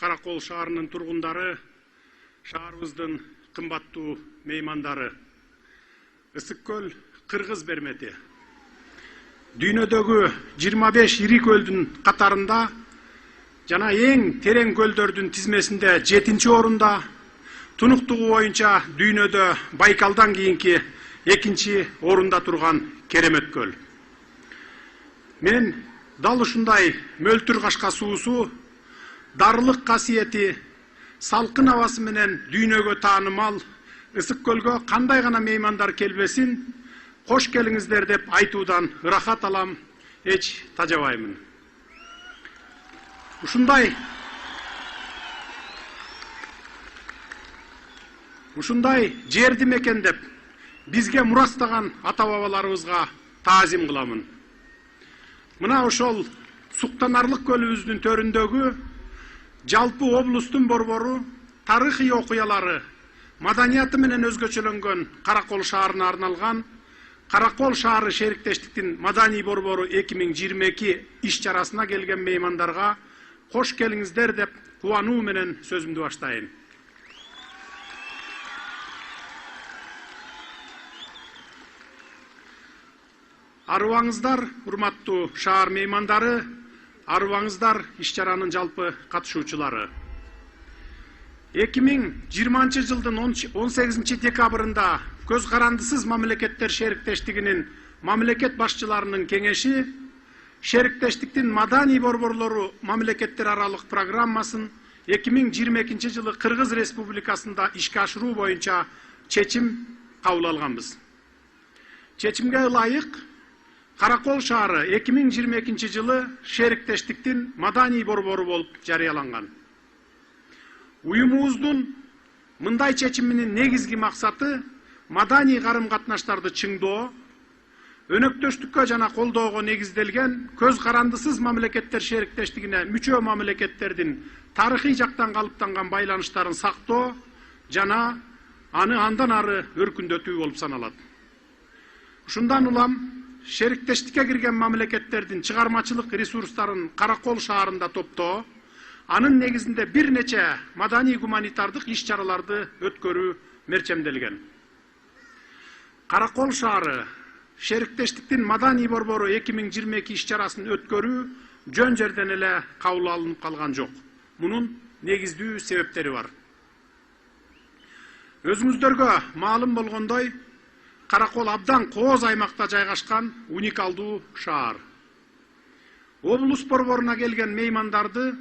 Каракол шаарынын тургундары, шаарыбыздын кымбаттуу меймандары. Ысык көл Кыргыз бермети. Дүйнөдөгү 25 ири көлдүн катарында жана эң терең көлдөрдүн тизмесинде 7-чи орунда, тунуктугу боюнча дүйнөдө Байкалдан кийинки 2-чи орунда турган керемет көл. Мен дал ушундай мөлтүр кашка суусу, дарылык касиети, салкын абасы менен дүйнөгө таанымал Ысык көлгө кандай гана меймандар келбесин, кош келиңиздер деп айтуудан ырахат алам, эч тажабаймын. Ушундай жерди мекендеп, бизге мурастаган ата-бабаларыбызга таазим кыламын. Мына ошол суктанарлык көлүбүздүн төрүндөгү жалпы облустун борбору тарыхый окуялары, маданияты менен өзгөчөлөнгөн Каракол шаарына арналган Каракол шаары шериктештиктин маданий борбору 2022 иш-чарасына келген меймандарга кош келиңиздер деп кубануу менен сөзүмдү баштайын. Арыбаңыздар, урматтуу шаар меймандары, арыбаңыздар иш-чаранын жалпы катышуучулары. 2020 жылдын 18 декабрында Көз карандысыз мамлекеттер шериктештигинин мамлекет башчыларынын кеңеши шериктештиктин маданий борборлору мамлекеттер аралык программасын 2022 жылы Кыргыз Республикасында ишке ашыруу боюнча чечим кабыл алганбыз. Чечимге ылайык Каракол шаары 2022 жылы шериктештиктин маданий борбору болуп жарыяланган. Уюмубуздун мындай чечиминин негизги максаты маданий карым-катнаштарды чыңдоо, өнөктөштүккө жана колдоого негизделген көз карандысыз мамлекеттер шериктештигине мүчө мамлекеттердин тарыхый жактан калыптанган байланыштарын сактоо жана аны андан ары өркүндөтүү болуп саналат. Ушундан улам шериктештикке кирген мамлекеттердин чыгармачылык ресурстарын Каракол шаарында топтоо, анын негизинде бир нече маданий гуманитардык иш-чараларды өткөрүү мерчемделген. Каракол шаары шериктештиктин маданий борбору 2022 иш-чарасын өткөрүү жөн жерден эле кабыл алынып калган жок. Мунун негиздүү себептери бар. Өзүңүздөргө маалым болгондой, Каракол абдан кооз аймакта жайгашкан уникалдуу шаар. Облус борборуна келген меймандарды,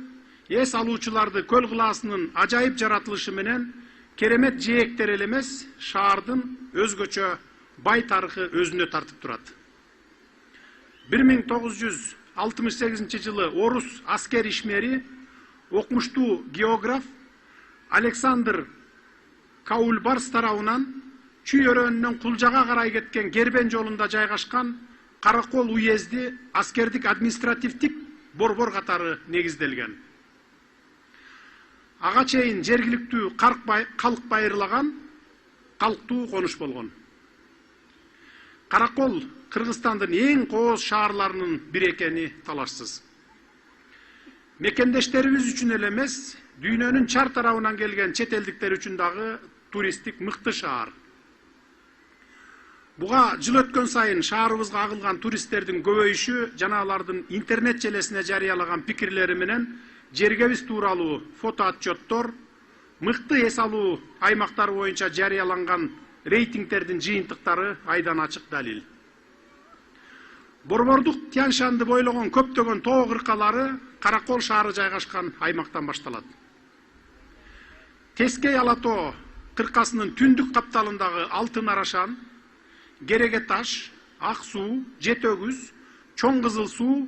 эс алуучуларды көл кылаасынын ажайып жаратылышы менен керемет жээктер эле эмес, шаардын өзгөчө бай тарыхы өзүнө тартып турат. 1968 жылы орус аскер ишмери, окумуштуу географ Александр Каульбарс тарабынан Чүй өрөөнүнөн Кулжага карай кеткен Гербен жолунда жайгашкан Каракол уезди аскердик административдик борбор катары негизделген. Ага чейин жергиликтүү калк байырлаган калктуу конуш болгон. Каракол Кыргызстандын эң кооз шаарларынын бири экени талашсыз. Мекендештерибиз үчүн эле эмес, дүйнөнүн чар тарабынан келген чет элдиктер үчүн дагы туристтик мыкты шаар. Буга жыл өткөн сайын шаарыбызга агылган туристтердин көбөйүшү жана алардын интернет желесине жарыялаган пикирлери менен жергебиз тууралуу фото отчеттор, мыкты эс алуу аймактары боюнча жарыяланган рейтингтердин жыйынтыктары айдан ачык далил. Борбордук Тянь-Шанды бойлогон көптөгөн тоо кыркалары Каракол шаары жайгашкан аймактан башталат. Тескей Алатоо кыркасынын түндүк капталындагы Алтын Арашан, Кереге таш, Ак суу, Жетөгүз, Чоң кызыл суу,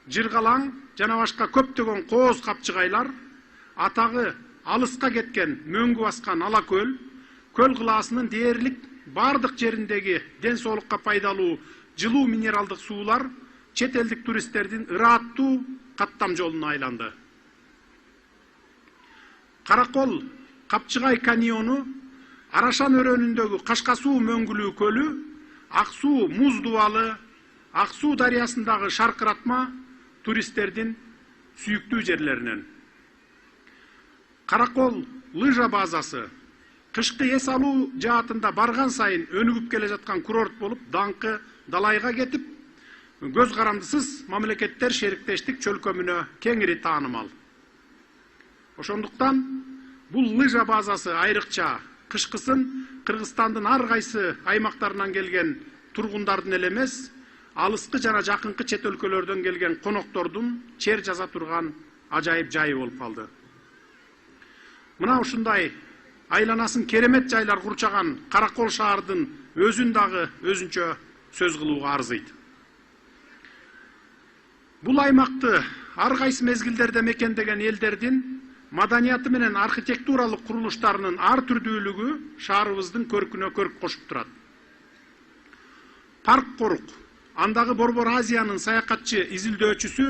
Жыргалаң жана башка көптөгөн кооз капчыгайлар, атагы алыска кеткен мөңгү баскан Ала көл, көл кылаасынын дээрлик бардык жериндеги ден соолукка пайдалуу жылуу минералдык суулар чет элдик туристтердин ырааттуу каттам жолуна айланды. Каракол Капчыгай каньону, Арашан өрөөнүндөгү Кашка суу мөңгүлүү көлү, Ак суу муз дубалы, Ак суу дарыясындагы шаркыратма туристтердин сүйүктүү жерлеринен. Каракол лыжа базасы кышкы эс алуу жаатында барган сайын өнүгүп келе жаткан курорт болуп, даңкы далайга кетип, көз карандысыз мамлекеттер шериктештик чөлкөмүнө кеңири таанымал. Ошондуктан бул лыжа базасы айрыкча кышкысын Кыргызстандын ар кайсы аймактарынан келген тургундардын эле эмес, алыскы жана жакынкы чет өлкөлөрдөн келген коноктордун чер жаза турган ажайып жайы болуп калды. Мына ушундай айланасын керемет жайлар курчаган Каракол шаардын өзүн дагы өзүнчө сөз кылууга арзыйт. Бул аймакты ар кайсы мезгилдерде мекендеген элдердин маданияты менен архитектуралык курулуштарынын ар түрдүүлүгү шаарыбыздын көркүнө көрк кошуп турат. Парк Корук, андагы Борбор Азиянын саякатчы изилдөөчүсү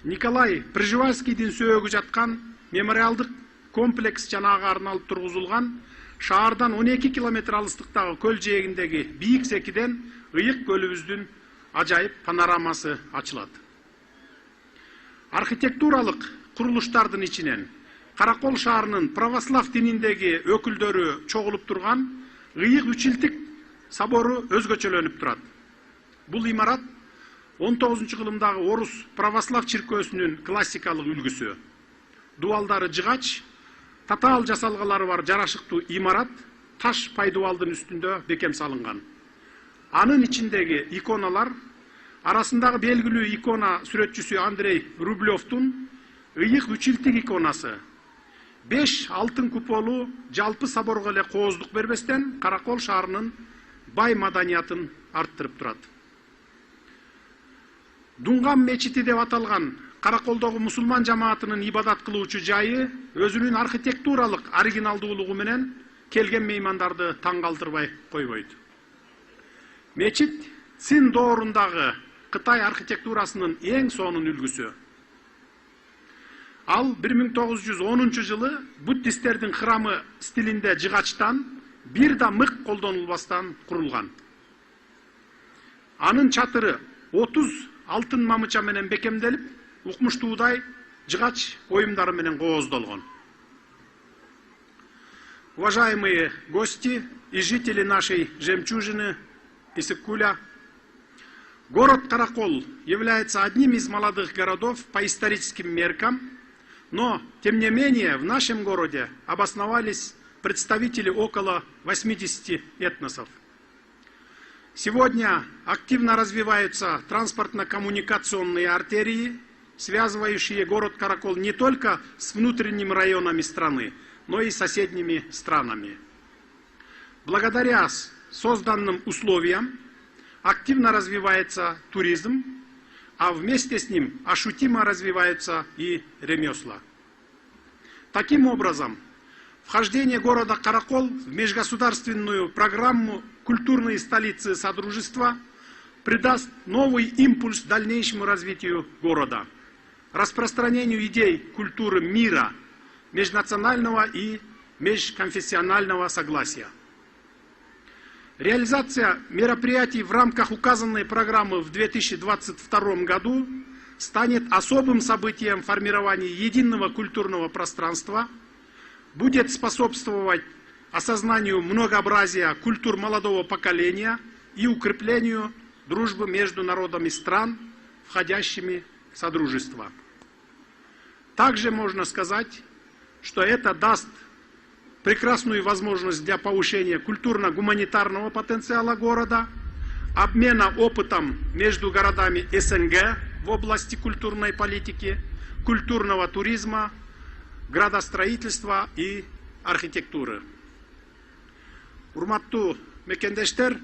Николай Пржевальскийдин сөөгү жаткан мемориалдык комплекс жанага арналып тургузулган шаардан 12 километр алыстыктагы көл жээгиндеги бийик секиден ыйык көлүбүздүн ажайып панорамасы ачылат. Архитектуралык курулуштардын ичинен Каракол шаарынын православ дининдеги өкүлдөрү чогулуп турган ыйык үчилтик собору өзгөчөлөнүп турат. Бул имарат 19-кылымдагы орус православ чиркөөсүнүн классикалык үлгүсү. Дуалдары жыгач, татаал жасалгалары бар жарашыктуу имарат таш пайдубалдын үстүндө бекем салынган. Анын ичиндеги иконалар арасындагы белгилүү икона сүрөтчүсү Андрей Рублевдун ыйык үчилтик иконасы 5 алтын куполу жалпы соборго эле кооздук бербестен Каракол шаарынын бай маданиятын арттырып турат. Дунгам мечити деп аталган Караколдогу мусулман жамаатынын ибадат кылуучу жайы өзүнүн архитектуралык оригиналдуулугу менен келген меймандарды таң калтырбай койбойт. Мечит Цин доорундагы Кытай архитектурасынын эң сонун үлгүсү. Ал 1910 жылы буддисттердин храмы стилинде жыгачтан бир да мык колдонулбастан курулган. Анын чатыры 30 алтын мамыча менен бекемделип, укмуштуудай жыгач оюмдары менен кооздолгон. Уважаемые гости и жители нашей жемчужины Иссык-Куля, город Каракол является одним из молодых городов по историческим меркам, но, тем не менее, в нашем городе обосновались представители около 80 этносов. Сегодня активно развиваются транспортно-коммуникационные артерии, связывающие город Каракол не только с внутренними районами страны, но и с соседними странами. Благодаря созданным условиям активно развивается туризм, а вместе с ним ощутимо развиваются и ремесла. Таким образом, вхождение города Каракол в межгосударственную программу «Культурные столицы Содружества» придаст новый импульс дальнейшему развитию города, распространению идей культуры мира, межнационального и межконфессионального согласия. Реализация мероприятий в рамках указанной программы в 2022 году станет особым событием формирования единого культурного пространства, будет способствовать осознанию многообразия культур молодого поколения и укреплению дружбы между народами стран, входящими в Содружество. Также можно сказать, что это даст прекрасную возможность для повышения культурно-гуманитарного потенциала города, обмена опытом между городами СНГ в области культурной политики, культурного туризма, градостроительства и архитектуры. Урматтуу мекендештер,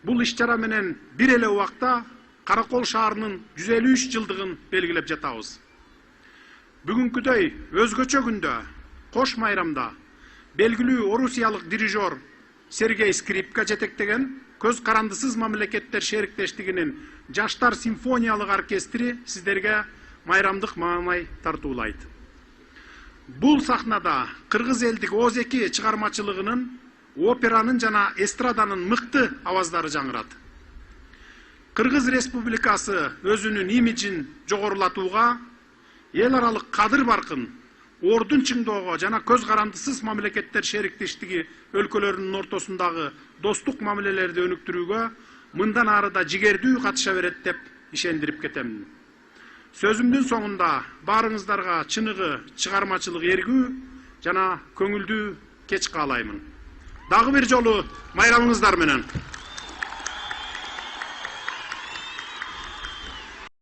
бул иш-чара менен бир эле убакта Каракол шаарынын 153 жылдыгын белгилеп жатабыз. Бүгүнкүдөй өзгөчө күндө, кош майрамда белгилүү орусиялык дирижер Сергей Скрипка жетектеген көз карандысыз мамлекеттер шериктештигинин Жаштар симфониялык оркестри сиздерге майрамдык маанай тартуулайт. Бул сахнада кыргыз элдик Озеки чыгармачылыгынын, операнын жана эстраданын мыкты аваздары жаңырат. Кыргыз Республикасы өзүнүн имиджин жогорулатууга, эл аралык кадыр баркын, ордун чыңдоого жана көз карандысыз мамлекеттер шериктештиги өлкөлөрүнүн ортосундагы достук мамилелерди өнүктүрүүгө мындан ары да жигердүү катыша берет деп ишендирип кетемин. Сөзүмдүн соңунда баарыңыздарга чыныгы чыгармачылык эргүү жана көңүлдүү кеч каалаймын. Дагы бир жолу майрамыңыздар менен.